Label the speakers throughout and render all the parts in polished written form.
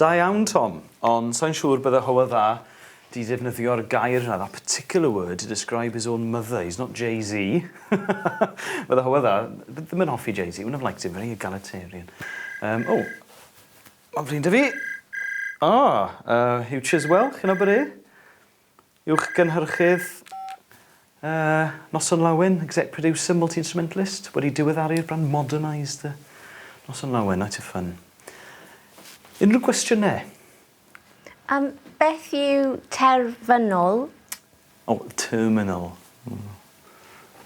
Speaker 1: Da iawn, Tom. Ond sa'n siŵr bydde Hywel Dda di defnyddio'r gair yna, that particular word, to describe his own mother. He's not Jay-Z. Bydde Hywel Dda ddim yn hoffi Jay-Z. Wouldn't have liked him, very egalitarian. Mae'n flin dy fi. Hugh Chiswell, chi'n abod e? Uwch gynhyrchydd Noson Lawen, exec producer, multi-instrumentalist. Wedi diweddaru'r brand modernised Noson Lawen, night of fun. Unrhyw gwestiynau?
Speaker 2: Beth yw terfynol?
Speaker 1: Terminal.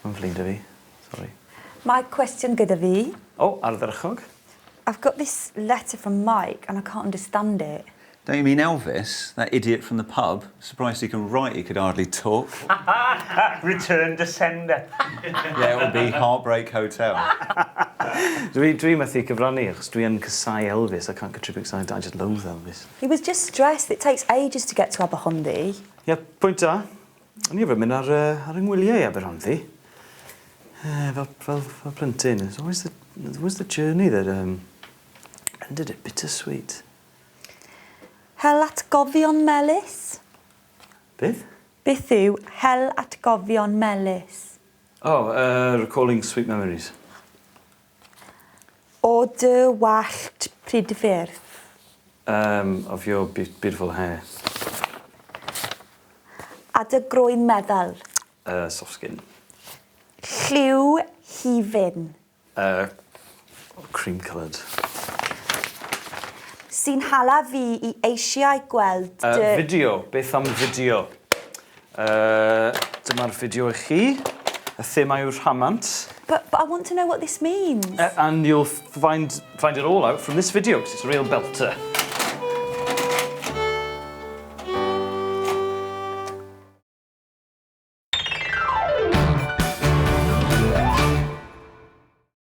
Speaker 1: Mae'n flin dy fi, sorry.
Speaker 3: Mae cwestiwn gyda fi.
Speaker 1: Ardderchog.
Speaker 3: I've got this letter from Mike and I can't understand it.
Speaker 4: Don't you mean Elvis, that idiot from the pub? Surprised he can write, he could hardly talk.
Speaker 5: Return to sender.
Speaker 4: Yeah, it would be Heartbreak Hotel.
Speaker 1: Dwi methu cyfrannu, achos dwi yn cysau Elvis. I can't contribute because I just loathe Elvis.
Speaker 3: He was just stressed. It takes ages to get to Aberhonddu.
Speaker 1: Ie, pwynt da. O'n i efo'n mynd ar yngwyliau i Aberhonddu. Fel plentyn. It's always the journey that ended it bittersweet.
Speaker 3: Hel atgofion melys?
Speaker 1: Beth?
Speaker 3: Beth yw hel atgofion melys?
Speaker 1: Recalling sweet memories.
Speaker 3: O dy wallt prydferth?
Speaker 1: Of your beautiful hair.
Speaker 3: A dy groen meddal?
Speaker 1: Soft skin.
Speaker 3: Lliw hifin?
Speaker 1: Cream-coloured.
Speaker 3: Sy'n hala fi I eisiau gweld dy...
Speaker 1: Fideo. Beth am fideo? Dyma'r fideo I chi. Y thema yw'r rhamant.
Speaker 3: But I want to know what this means.
Speaker 1: And you'll find it all out from this video, because it's a real belter.